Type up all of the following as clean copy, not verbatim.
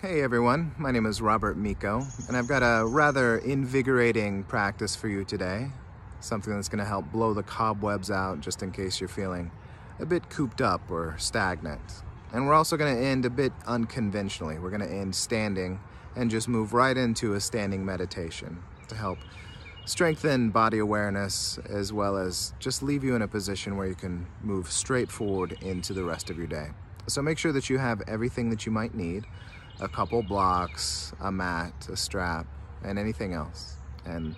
Hey everyone, my name is Robert Meko, and I've got a rather invigorating practice for you today. Something that's going to help blow the cobwebs out just in case you're feeling a bit cooped up or stagnant. And we're also going to end a bit unconventionally. We're going to end standing and just move right into a standing meditation to help strengthen body awareness as well as just leave you in a position where you can move straight forward into the rest of your day. So make sure that you have everything that you might need. A couple blocks, a mat, a strap, and anything else. And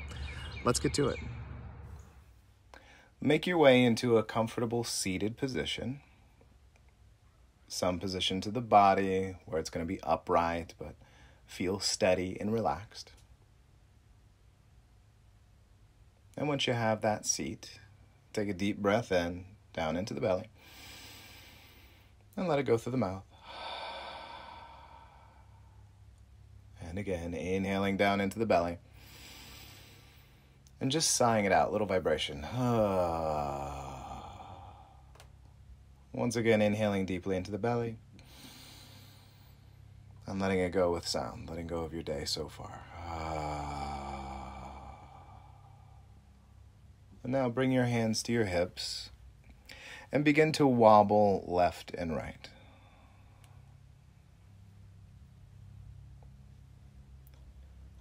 let's get to it. Make your way into a comfortable seated position. Some position to the body where it's going to be upright, but feel steady and relaxed. And once you have that seat, take a deep breath in, down into the belly, and let it go through the mouth. And again, inhaling down into the belly. And just sighing it out, little vibration. Once again, inhaling deeply into the belly. And letting it go with sound, letting go of your day so far. And now bring your hands to your hips and begin to wobble left and right.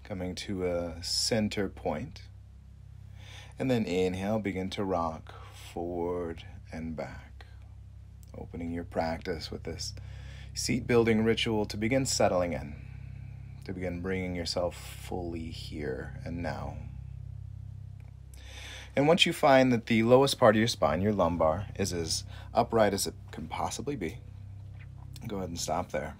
Coming to a center point. And then inhale, begin to rock forward and back. Opening your practice with this seat building ritual to begin settling in. To begin bringing yourself fully here and now. And once you find that the lowest part of your spine, your lumbar, is as upright as it can possibly be, go ahead and stop there.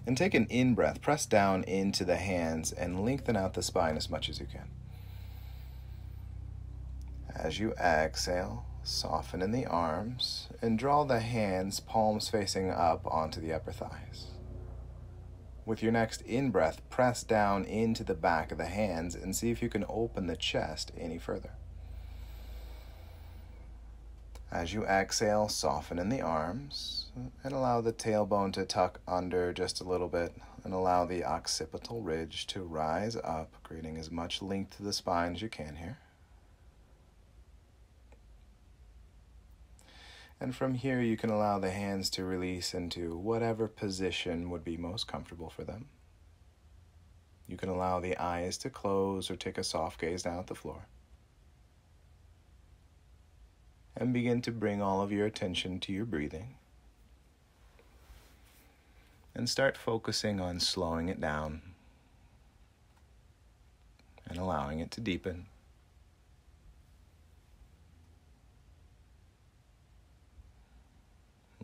And take an in-breath, press down into the hands and lengthen out the spine as much as you can. As you exhale, soften in the arms and draw the hands, palms facing up onto the upper thighs. With your next in-breath, press down into the back of the hands and see if you can open the chest any further. As you exhale, soften in the arms and allow the tailbone to tuck under just a little bit and allow the occipital ridge to rise up, creating as much length to the spine as you can here. And from here, you can allow the hands to release into whatever position would be most comfortable for them. You can allow the eyes to close or take a soft gaze down at the floor. And begin to bring all of your attention to your breathing. And start focusing on slowing it down and allowing it to deepen.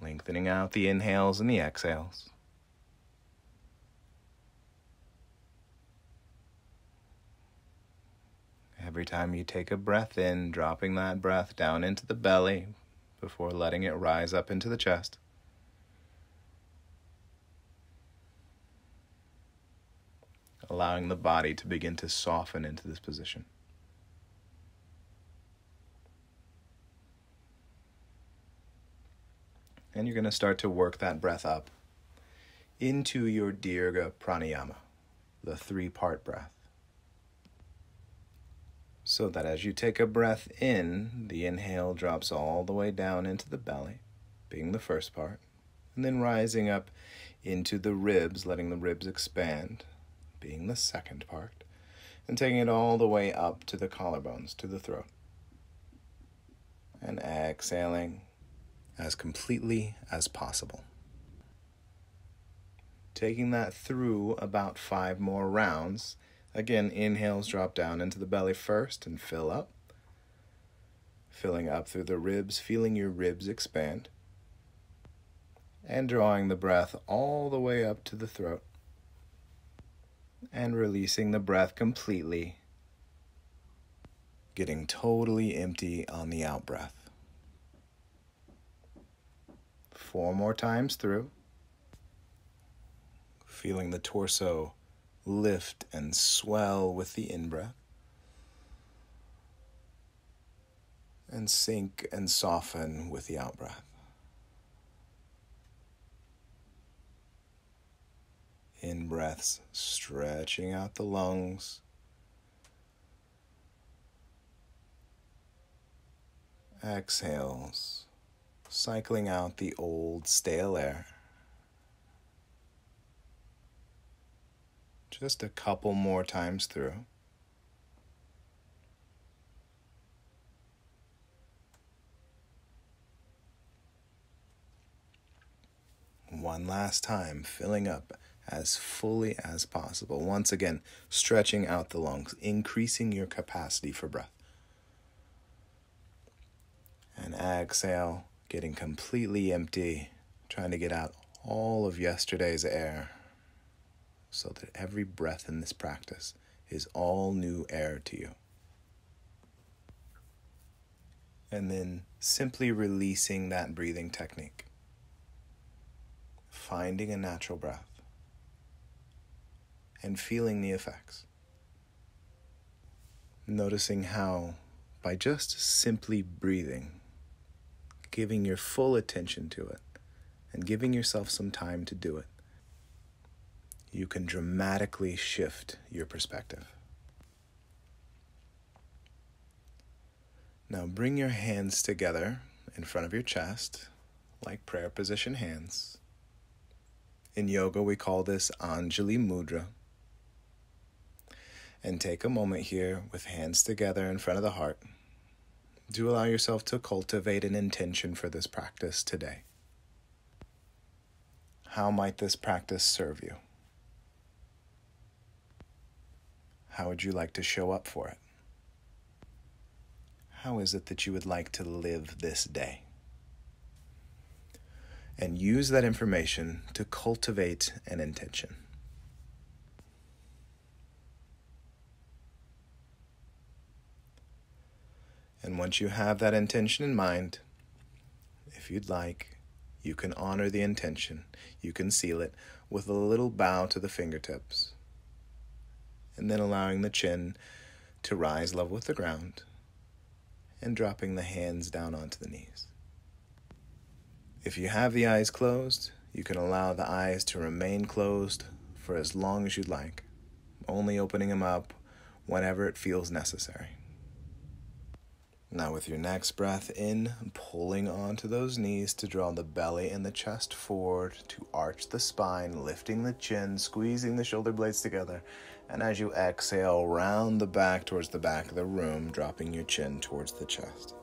Lengthening out the inhales and the exhales. Every time you take a breath in, dropping that breath down into the belly before letting it rise up into the chest. Allowing the body to begin to soften into this position. And you're going to start to work that breath up into your Dirga Pranayama, the three-part breath. So that as you take a breath in, the inhale drops all the way down into the belly, being the first part, and then rising up into the ribs, letting the ribs expand, being the second part, and taking it all the way up to the collarbones, to the throat. And exhaling as completely as possible. Taking that through about 5 more rounds. Again, inhales drop down into the belly first and fill up. Filling up through the ribs, feeling your ribs expand. And drawing the breath all the way up to the throat. And releasing the breath completely. Getting totally empty on the out-breath. 4 more times through. Feeling the torso lift and swell with the in-breath. And sink and soften with the out-breath. In breaths, stretching out the lungs. Exhales, cycling out the old, stale air. Just a couple more times through. One last time, filling up as fully as possible. Once again, stretching out the lungs, increasing your capacity for breath. And exhale, getting completely empty, trying to get out all of yesterday's air so that every breath in this practice is all new air to you. And then simply releasing that breathing technique. Finding a natural breath and feeling the effects. Noticing how, by just simply breathing, giving your full attention to it, and giving yourself some time to do it, you can dramatically shift your perspective. Now bring your hands together in front of your chest, like prayer position hands. In yoga, we call this Anjali Mudra. And take a moment here with hands together in front of the heart. Do allow yourself to cultivate an intention for this practice today. How might this practice serve you? How would you like to show up for it? How is it that you would like to live this day? And use that information to cultivate an intention. And once you have that intention in mind, if you'd like, you can honor the intention. You can seal it with a little bow to the fingertips. And then allowing the chin to rise level with the ground and dropping the hands down onto the knees. If you have the eyes closed, you can allow the eyes to remain closed for as long as you'd like, only opening them up whenever it feels necessary. Now with your next breath in, pulling onto those knees to draw the belly and the chest forward, to arch the spine, lifting the chin, squeezing the shoulder blades together. And as you exhale, round the back towards the back of the room, dropping your chin towards the chest.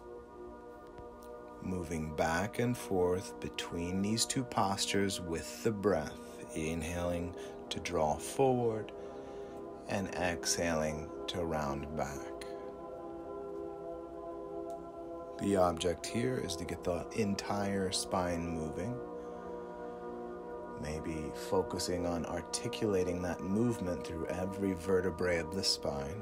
Moving back and forth between these two postures with the breath, inhaling to draw forward and exhaling to round back. The object here is to get the entire spine moving, maybe focusing on articulating that movement through every vertebrae of the spine.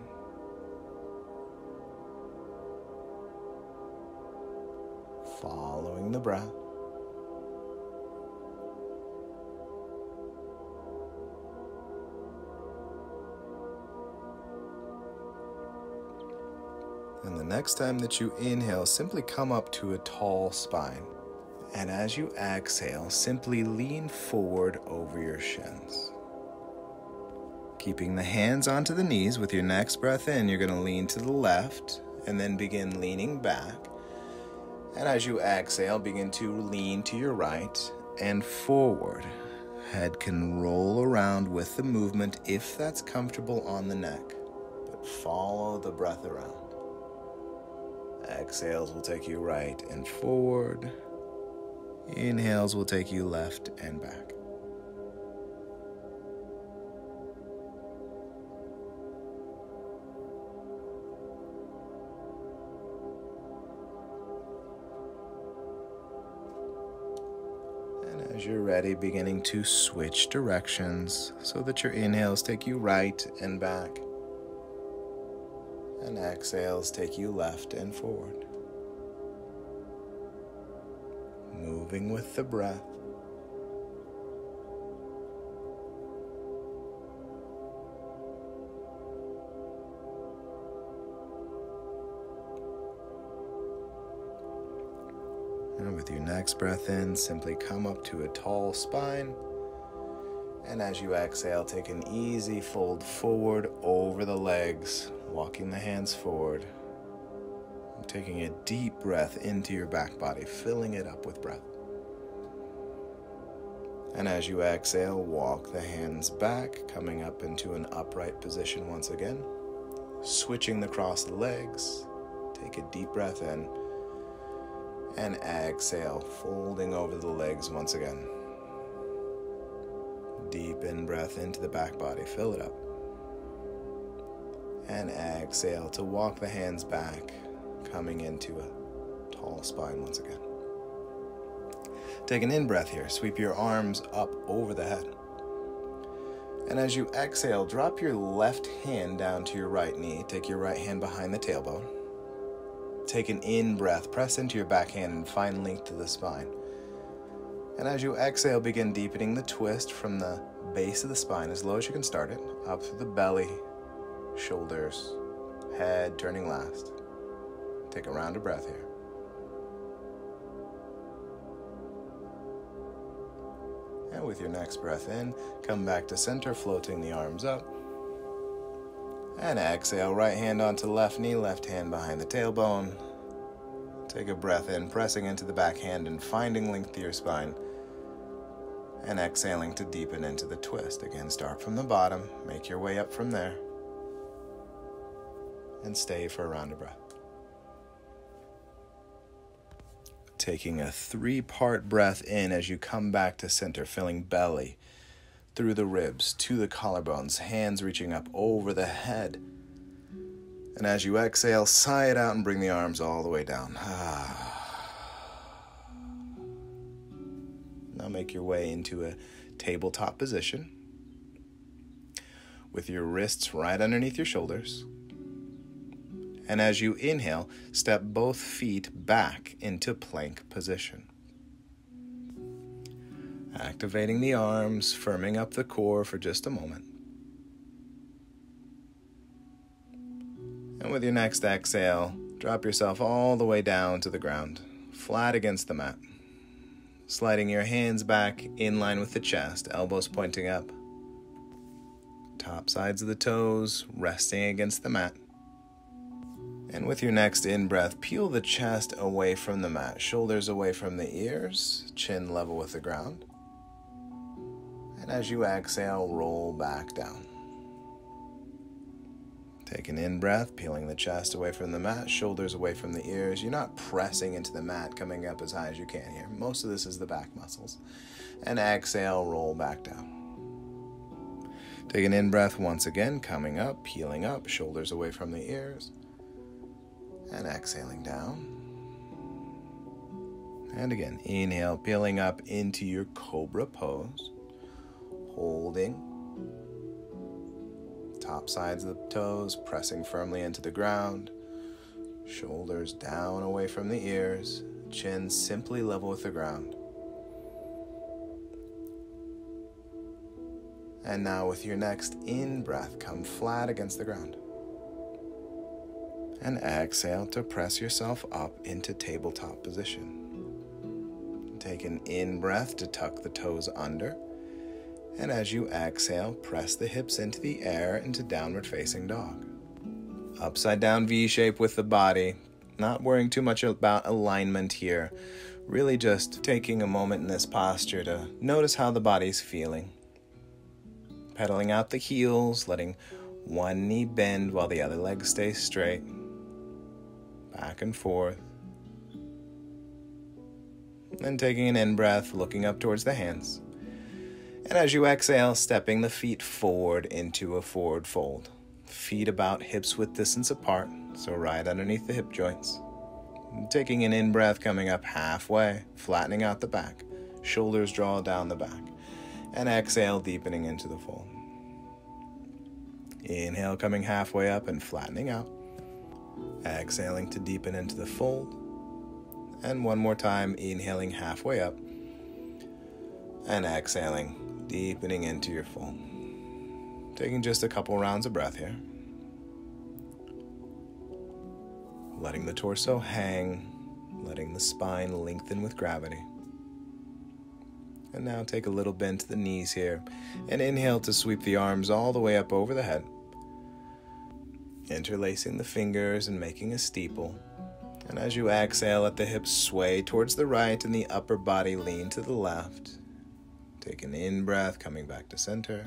Following the breath. And the next time that you inhale, simply come up to a tall spine. And as you exhale, simply lean forward over your shins. Keeping the hands onto the knees, with your next breath in, you're going to lean to the left and then begin leaning back. And as you exhale, begin to lean to your right and forward. Head can roll around with the movement if that's comfortable on the neck, but follow the breath around. Exhales will take you right and forward. Inhales will take you left and back. And as you're ready, beginning to switch directions so that your inhales take you right and back, and exhales take you left and forward. Moving with the breath. And with your next breath in, simply come up to a tall spine And as you exhale, take an easy fold forward over the legs, walking the hands forward. Taking a deep breath into your back body, filling it up with breath. And as you exhale, walk the hands back, coming up into an upright position once again. Switching the crossed legs, take a deep breath in, and exhale, folding over the legs once again. Deep in breath into the back body, fill it up. And exhale to walk the hands back, coming into a tall spine once again. Take an in-breath here. Sweep your arms up over the head. And as you exhale, drop your left hand down to your right knee. Take your right hand behind the tailbone. Take an in-breath. Press into your back hand and find length to the spine. And as you exhale, begin deepening the twist from the base of the spine as low as you can start it, up through the belly, shoulders, head turning last. Take a round of breath here. And with your next breath in, come back to center, floating the arms up. And exhale, right hand onto left knee, left hand behind the tailbone. Take a breath in, pressing into the back hand and finding length to your spine. And exhaling to deepen into the twist. Again, start from the bottom, make your way up from there. And stay for a round of breath. Taking a 3-part breath in as you come back to center, filling belly through the ribs to the collarbones, hands reaching up over the head. And as you exhale, sigh it out and bring the arms all the way down. Now make your way into a tabletop position with your wrists right underneath your shoulders. And as you inhale, step both feet back into plank position. Activating the arms, firming up the core for just a moment. And with your next exhale, drop yourself all the way down to the ground, flat against the mat. Sliding your hands back in line with the chest, elbows pointing up. Top sides of the toes resting against the mat. And with your next in-breath, peel the chest away from the mat, shoulders away from the ears, chin level with the ground. And as you exhale, roll back down. Take an in-breath, peeling the chest away from the mat, shoulders away from the ears. You're not pressing into the mat, coming up as high as you can here. Most of this is the back muscles. And exhale, roll back down. Take an in-breath once again, coming up, peeling up, shoulders away from the ears. And exhaling down. And again, inhale, peeling up into your cobra pose. Holding. Top sides of the toes, pressing firmly into the ground. Shoulders down away from the ears. Chin simply level with the ground. And now with your next in-breath, come flat against the ground. And exhale to press yourself up into tabletop position. Take an in-breath to tuck the toes under. And as you exhale, press the hips into the air into downward facing dog. Upside down V shape with the body. Not worrying too much about alignment here. Really just taking a moment in this posture to notice how the body's feeling. Pedaling out the heels, letting one knee bend while the other leg stays straight. Back and forth. And taking an in-breath, looking up towards the hands. And as you exhale, stepping the feet forward into a forward fold. Feet about hips width distance apart, so right underneath the hip joints. And taking an in-breath, coming up halfway, flattening out the back. Shoulders draw down the back. And exhale, deepening into the fold. Inhale, coming halfway up and flattening out. Exhaling to deepen into the fold. And one more time, inhaling halfway up. And exhaling, deepening into your fold. Taking just a couple rounds of breath here. Letting the torso hang, letting the spine lengthen with gravity. And now take a little bend to the knees here, and inhale to sweep the arms all the way up over the head, interlacing the fingers and making a steeple. And as you exhale, let the hips sway towards the right and the upper body lean to the left. Take an in-breath, coming back to center,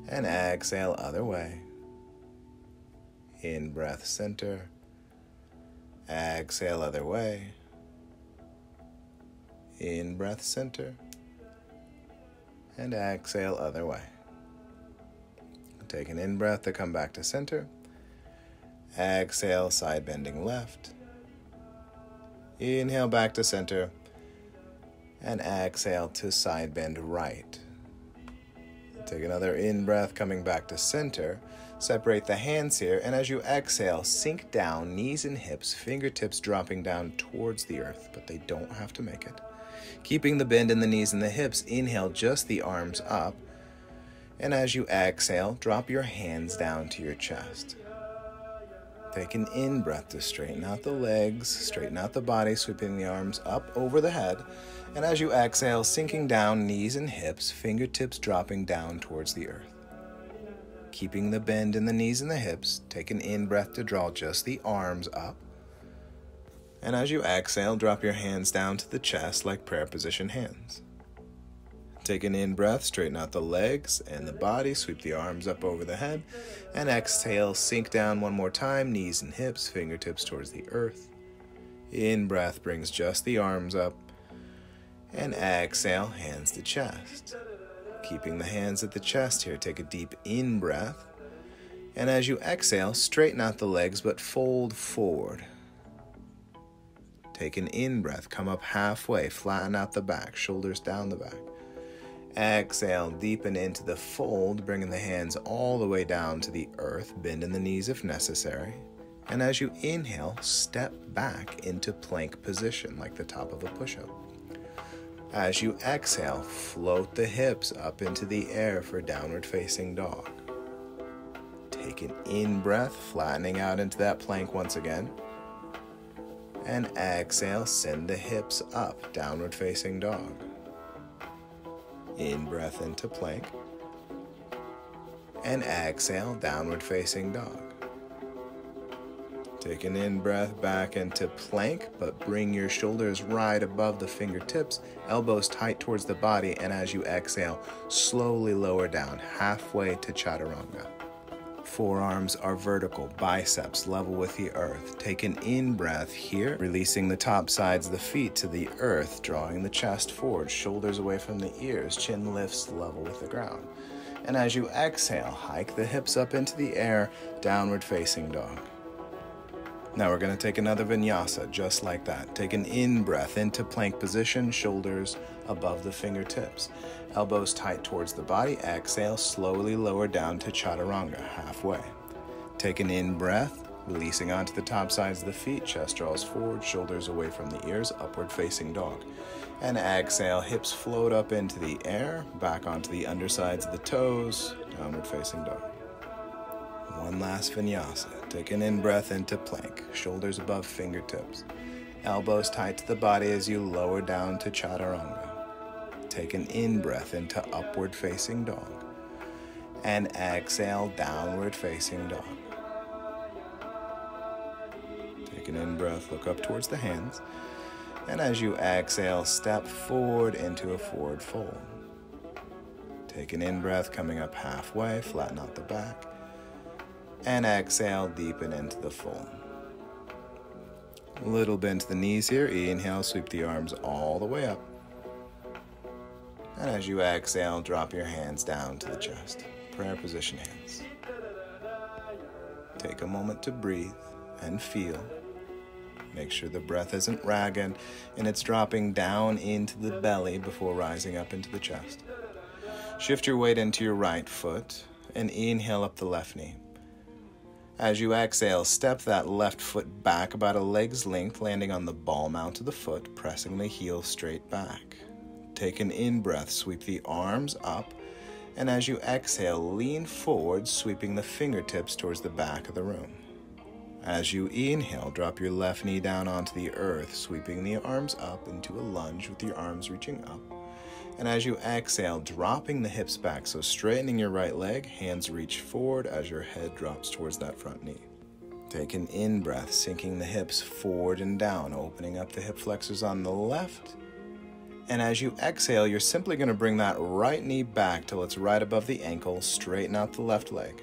and exhale other way. In-breath, center, exhale other way. In-breath, center, and exhale other way. Take an in-breath to come back to center. Exhale, side bending left. Inhale back to center. And exhale to side bend right. Take another in-breath, coming back to center. Separate the hands here, and as you exhale, sink down, knees and hips, fingertips dropping down towards the earth, but they don't have to make it. Keeping the bend in the knees and the hips, inhale just the arms up. And as you exhale, drop your hands down to your chest. Take an in-breath to straighten out the legs, straighten out the body, sweeping the arms up over the head. And as you exhale, sinking down, knees and hips, fingertips dropping down towards the earth. Keeping the bend in the knees and the hips, take an in-breath to draw just the arms up. And as you exhale, drop your hands down to the chest like prayer position hands. Take an in-breath, straighten out the legs and the body, sweep the arms up over the head, and exhale, sink down one more time, knees and hips, fingertips towards the earth. In-breath brings just the arms up, and exhale, hands to chest. Keeping the hands at the chest here, take a deep in-breath, and as you exhale, straighten out the legs but fold forward. Take an in-breath, come up halfway, flatten out the back, shoulders down the back. Exhale, deepen into the fold, bringing the hands all the way down to the earth, bend in the knees if necessary. And as you inhale, step back into plank position like the top of a push-up. As you exhale, float the hips up into the air for downward facing dog. Take an in-breath, flattening out into that plank once again. And exhale, send the hips up, downward facing dog. In-breath into plank. And exhale, downward facing dog. Take an in-breath back into plank, but bring your shoulders right above the fingertips, elbows tight towards the body, and as you exhale, slowly lower down, halfway to chaturanga. Forearms are vertical, biceps level with the earth. Take an in-breath here, releasing the top sides of the feet to the earth, drawing the chest forward, shoulders away from the ears, chin lifts level with the ground. And as you exhale, hike the hips up into the air, downward facing dog. Now we're going to take another vinyasa, just like that. Take an in-breath into plank position, shoulders above the fingertips. Elbows tight towards the body. Exhale, slowly lower down to chaturanga, halfway. Take an in-breath, releasing onto the top sides of the feet. Chest draws forward, shoulders away from the ears, upward facing dog. And exhale, hips float up into the air, back onto the undersides of the toes, downward facing dog. One last vinyasa. Take an in-breath into plank, shoulders above fingertips. Elbows tight to the body as you lower down to chaturanga. Take an in-breath into upward facing dog. And exhale, downward facing dog. Take an in-breath, look up towards the hands. And as you exhale, step forward into a forward fold. Take an in-breath, coming up halfway, flatten out the back. And exhale, deepen into the fold. A little bend to the knees here. Inhale, sweep the arms all the way up. And as you exhale, drop your hands down to the chest. Prayer position hands. Take a moment to breathe and feel. Make sure the breath isn't ragged and it's dropping down into the belly before rising up into the chest. Shift your weight into your right foot and inhale up the left knee. As you exhale, step that left foot back about a leg's length, landing on the ball mount of the foot, pressing the heel straight back. Take an in-breath, sweep the arms up, and as you exhale, lean forward, sweeping the fingertips towards the back of the room. As you inhale, drop your left knee down onto the earth, sweeping the arms up into a lunge with your arms reaching up. And as you exhale, dropping the hips back, so straightening your right leg, hands reach forward as your head drops towards that front knee. Take an in-breath, sinking the hips forward and down, opening up the hip flexors on the left. And as you exhale, you're simply going to bring that right knee back till it's right above the ankle, straighten out the left leg.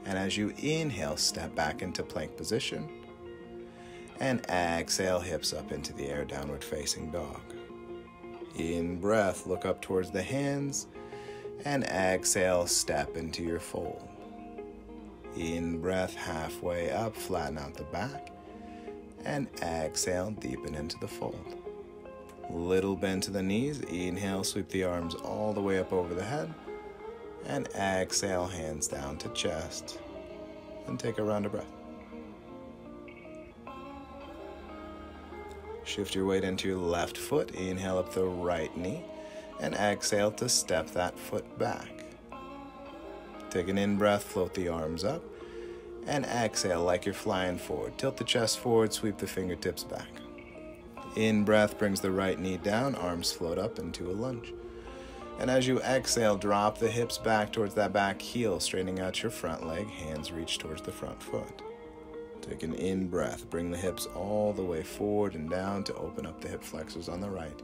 And as you inhale, step back into plank position. And exhale, hips up into the air, downward facing dog. In breath, look up towards the hands. And exhale, step into your fold. In breath, halfway up, flatten out the back. And exhale, deepen into the fold. Little bend to the knees. Inhale, sweep the arms all the way up over the head. And exhale, hands down to chest. And take a round of breath. Shift your weight into your left foot. Inhale up the right knee. And exhale to step that foot back. Take an in-breath, float the arms up. And exhale like you're flying forward. Tilt the chest forward, sweep the fingertips back. In-breath brings the right knee down, arms float up into a lunge. And as you exhale, drop the hips back towards that back heel, straightening out your front leg, hands reach towards the front foot. Take an in-breath, bring the hips all the way forward and down to open up the hip flexors on the right.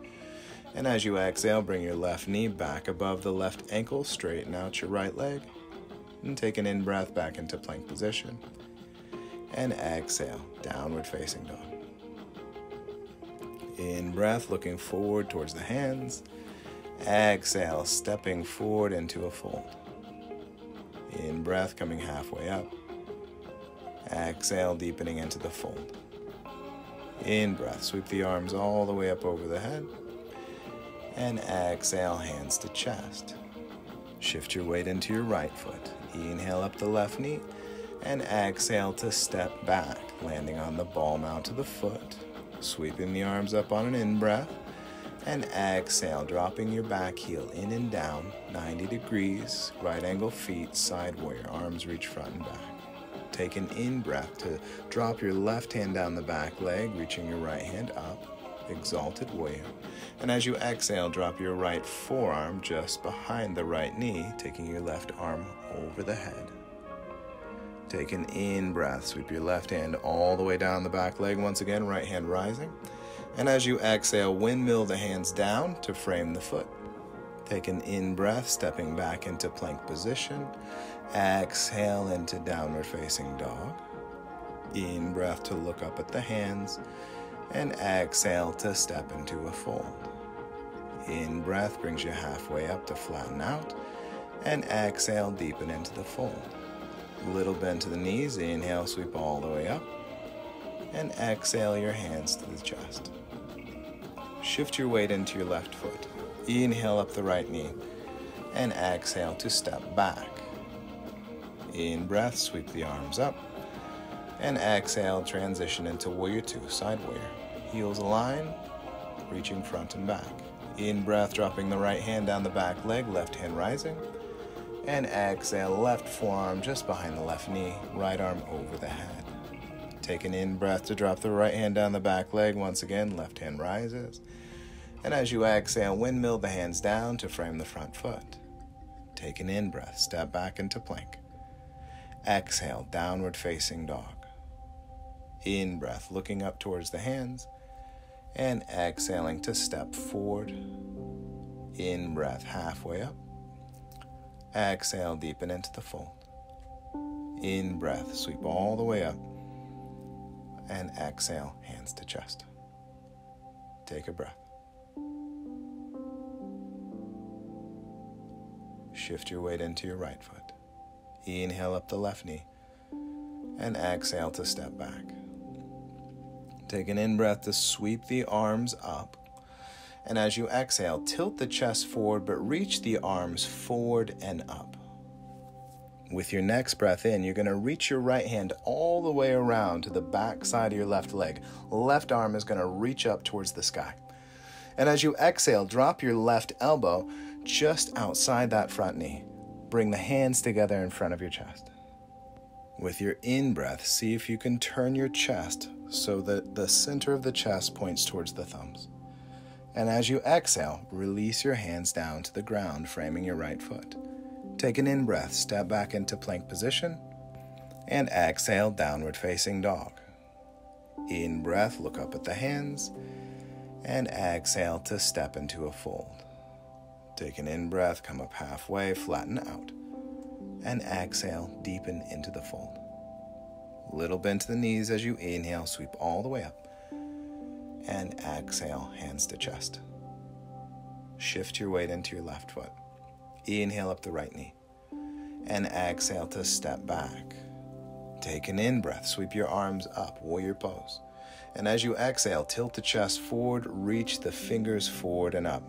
And as you exhale, bring your left knee back above the left ankle, straighten out your right leg, and take an in-breath back into plank position. And exhale, downward facing dog. In-breath, looking forward towards the hands. Exhale, stepping forward into a fold. In-breath, coming halfway up. Exhale, deepening into the fold. In-breath, sweep the arms all the way up over the head. And exhale, hands to chest. Shift your weight into your right foot. Inhale up the left knee. And exhale to step back, landing on the ball mount of the foot. Sweeping the arms up on an in-breath. And exhale, dropping your back heel in and down, 90 degrees, right angle feet, side warrior, arms reach front and back. Take an in-breath to drop your left hand down the back leg, reaching your right hand up, exalted warrior. And as you exhale, drop your right forearm just behind the right knee, taking your left arm over the head. Take an in-breath, sweep your left hand all the way down the back leg once again, right hand rising. And as you exhale, windmill the hands down to frame the foot. Take an in-breath, stepping back into plank position. Exhale into downward facing dog. In-breath to look up at the hands. And exhale to step into a fold. In-breath brings you halfway up to flatten out. And exhale, deepen into the fold. Little bend to the knees. Inhale, sweep all the way up. And exhale your hands to the chest. Shift your weight into your left foot. Inhale up the right knee. And exhale to step back. In-breath, sweep the arms up. And exhale, transition into warrior two, side warrior. Heels align, reaching front and back. In-breath, dropping the right hand down the back leg, left hand rising. And exhale, left forearm just behind the left knee, right arm over the head. Take an in-breath to drop the right hand down the back leg. Once again, left hand rises. And as you exhale, windmill the hands down to frame the front foot. Take an in-breath, step back into plank. Exhale, downward facing dog. In-breath, looking up towards the hands. And exhaling to step forward. In-breath, halfway up. Exhale, deepen into the fold. In-breath, sweep all the way up. And exhale, hands to chest. Take a breath. Shift your weight into your right foot. Inhale up the left knee. And exhale to step back. Take an in-breath to sweep the arms up. And as you exhale, tilt the chest forward, but reach the arms forward and up. With your next breath in, you're going to reach your right hand all the way around to the back side of your left leg. Left arm is going to reach up towards the sky. And as you exhale, drop your left elbow just outside that front knee. Bring the hands together in front of your chest. With your in-breath, see if you can turn your chest so that the center of the chest points towards the thumbs. And as you exhale, release your hands down to the ground, framing your right foot. Take an in-breath, step back into plank position, and exhale, downward facing dog. In-breath, look up at the hands, and exhale to step into a fold. Take an in-breath, come up halfway, flatten out, and exhale, deepen into the fold. Little bend to the knees as you inhale, sweep all the way up, and exhale, hands to chest. Shift your weight into your left foot. Inhale up the right knee, and exhale to step back. Take an in-breath, sweep your arms up, warrior pose. And as you exhale, tilt the chest forward, reach the fingers forward and up.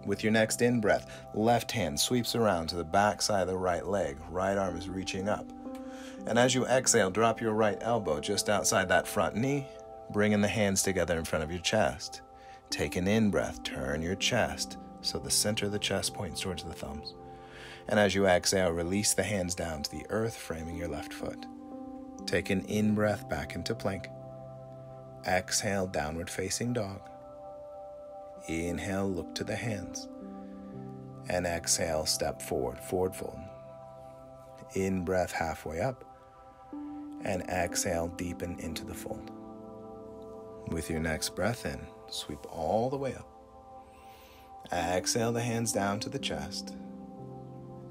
With your next in-breath, left hand sweeps around to the back side of the right leg, right arm is reaching up. And as you exhale, drop your right elbow just outside that front knee, bringing the hands together in front of your chest. Take an in-breath, turn your chest so the center of the chest points towards the thumbs. And as you exhale, release the hands down to the earth, framing your left foot. Take an in-breath back into plank. Exhale, downward facing dog. Inhale, look to the hands. And exhale, step forward, forward fold. In-breath, halfway up. And exhale, deepen into the fold. With your next breath in, sweep all the way up. Exhale the hands down to the chest.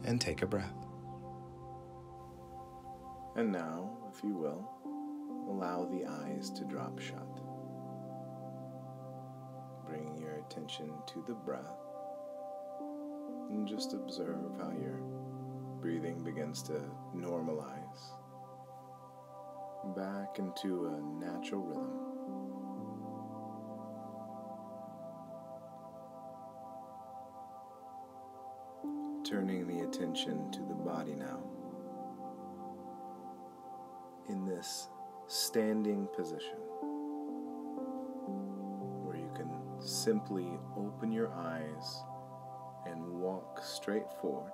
And take a breath. And now, if you will, allow the eyes to drop shut. Bring your attention to the breath and just observe how your breathing begins to normalize back into a natural rhythm. Turning the attention to the body now. In this standing position, where you can simply open your eyes and walk straight forward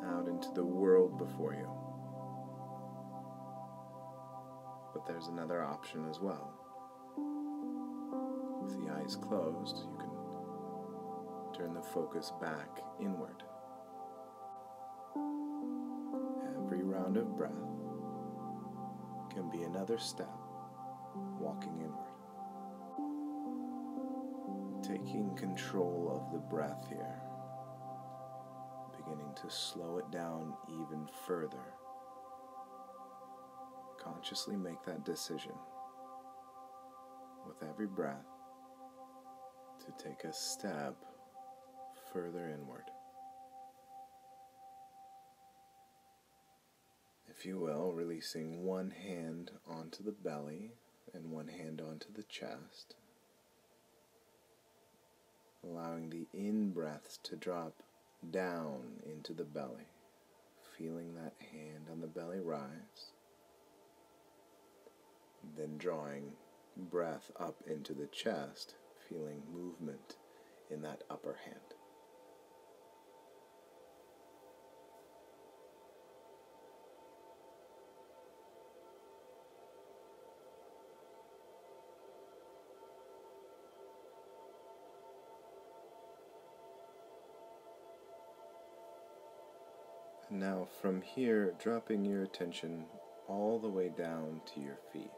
out into the world before you. But there's another option as well. With the eyes closed, you can turn the focus back inward. Every round of breath can be another step walking inward. Taking control of the breath here, beginning to slow it down even further. Consciously make that decision with every breath to take a step further inward. If you will, releasing one hand onto the belly and one hand onto the chest, allowing the in-breaths to drop down into the belly, feeling that hand on the belly rise, then drawing breath up into the chest, feeling movement in that upper hand. Now from here, dropping your attention all the way down to your feet.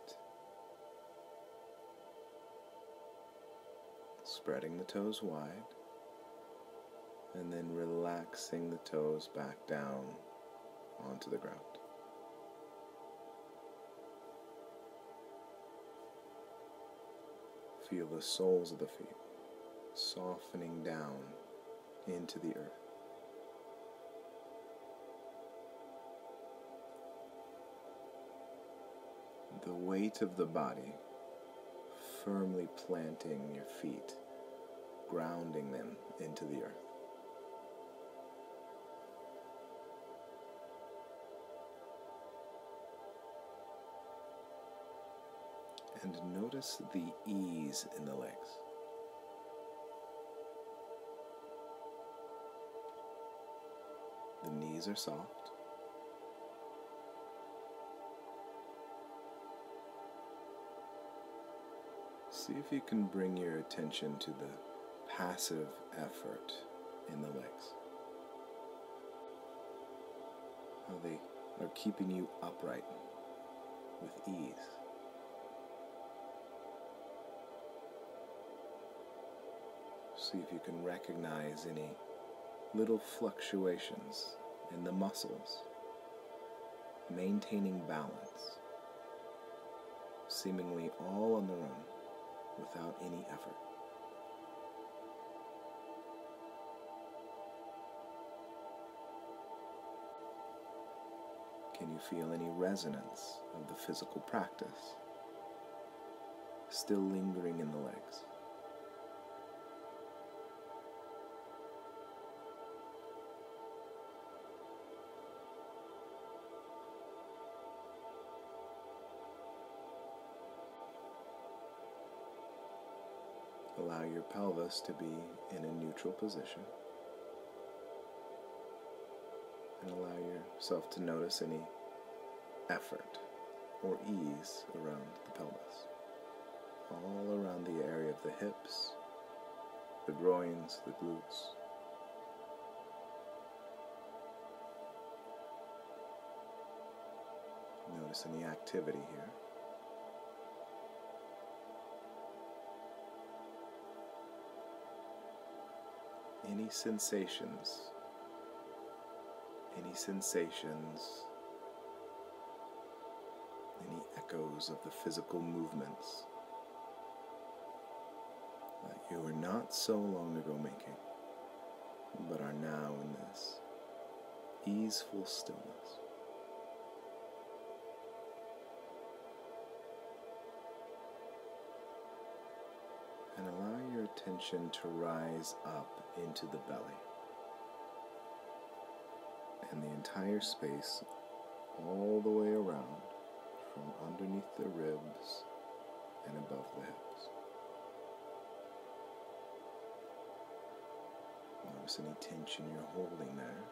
Spreading the toes wide, and then relaxing the toes back down onto the ground. Feel the soles of the feet softening down into the earth. The weight of the body firmly planting your feet, grounding them into the earth. And notice the ease in the legs. The knees are soft. See if you can bring your attention to the passive effort in the legs. How they are keeping you upright with ease. See if you can recognize any little fluctuations in the muscles, maintaining balance, seemingly all on their own, without any effort. Can you feel any resonance of the physical practice still lingering in the legs? Allow your pelvis to be in a neutral position, and allow yourself to notice any effort or ease around the pelvis, all around the area of the hips, the groins, the glutes. Notice any activity here. Any sensations, any echoes of the physical movements that you were not so long ago making, but are now in this easeful stillness. And allow your attention to rise up into the belly and the entire space all the way around, from underneath the ribs and above the hips. Notice any tension you're holding there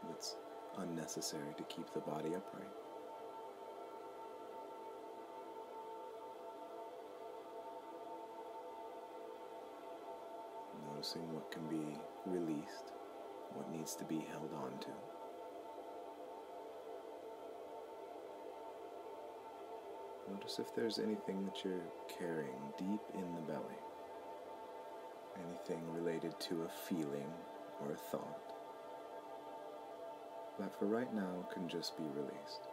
that's unnecessary to keep the body upright. Noticing what can be released, what needs to be held on to. Notice if there's anything that you're carrying deep in the belly, anything related to a feeling or a thought, that for right now can just be released.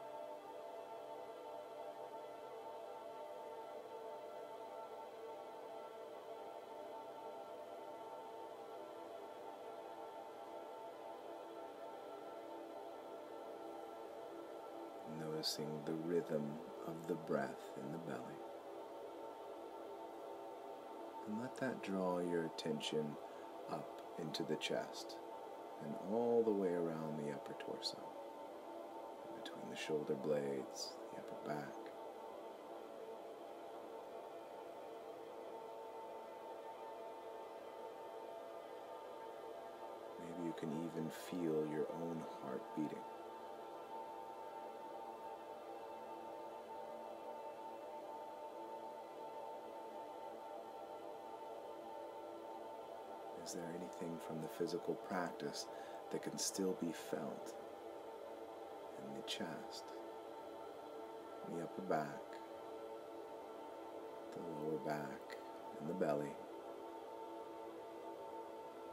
Noticing the rhythm of the breath in the belly. And let that draw your attention up into the chest and all the way around the upper torso, between the shoulder blades, the upper back. Maybe you can even feel your own heart beating. Is there anything from the physical practice that can still be felt in the chest, the upper back, the lower back, and the belly,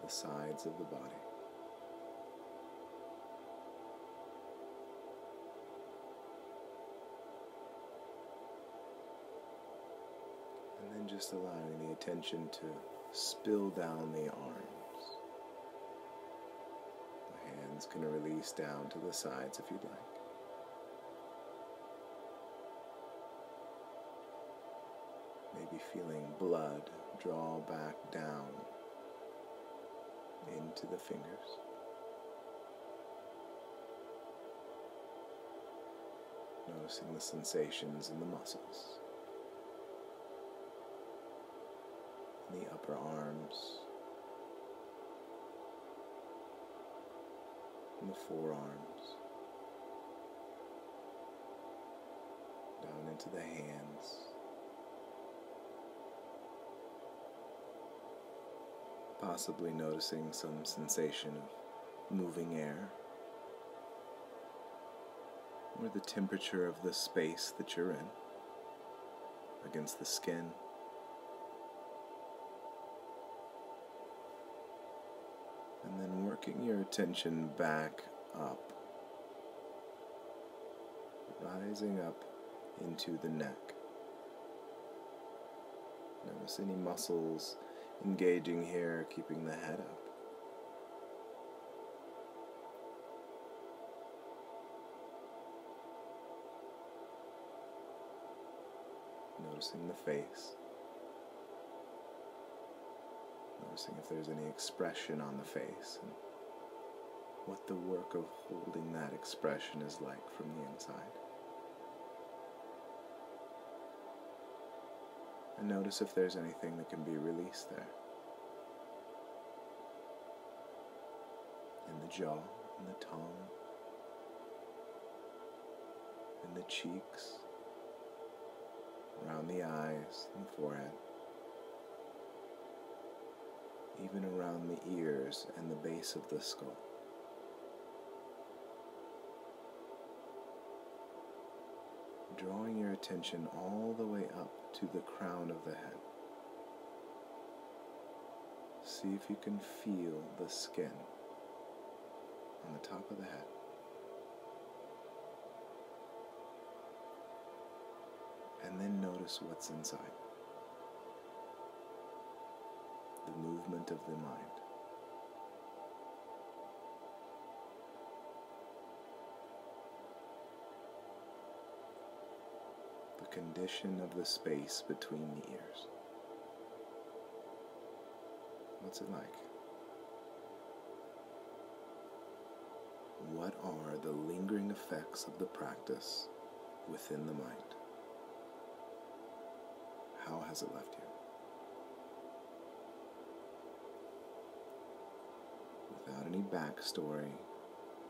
the sides of the body? And then just allowing the attention to spill down the arms. The hands can release down to the sides if you'd like. Maybe feeling blood draw back down into the fingers. Noticing the sensations in the muscles. The upper arms, and the forearms, down into the hands, possibly noticing some sensation of moving air, or the temperature of the space that you're in against the skin. And then working your attention back up, rising up into the neck. Notice any muscles engaging here, keeping the head up. Noticing the face. Noticing if there's any expression on the face and what the work of holding that expression is like from the inside. And notice if there's anything that can be released there. In the jaw, in the tongue, in the cheeks, around the eyes and the forehead, even around the ears and the base of the skull. Drawing your attention all the way up to the crown of the head. See if you can feel the skin on the top of the head. And then notice what's inside. The movement of the mind. The condition of the space between the ears. What's it like? What are the lingering effects of the practice within the mind? How has it left you? Without any backstory,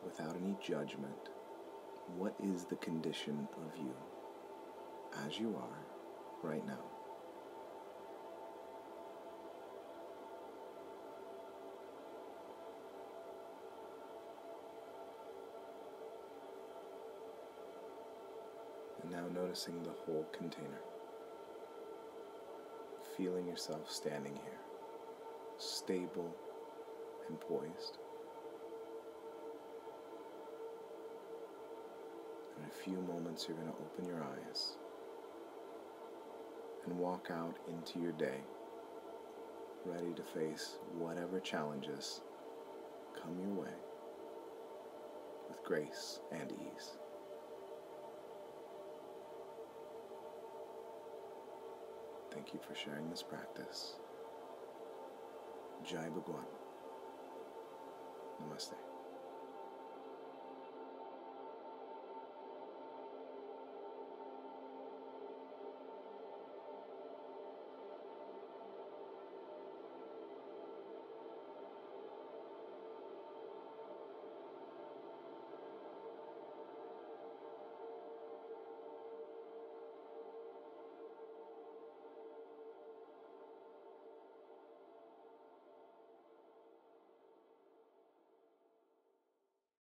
without any judgment, what is the condition of you as you are right now? And now noticing the whole container. Feeling yourself standing here, stable and poised. In a few moments, you're going to open your eyes and walk out into your day, ready to face whatever challenges come your way with grace and ease. Thank you for sharing this practice. Jai Bhagwan. Namaste.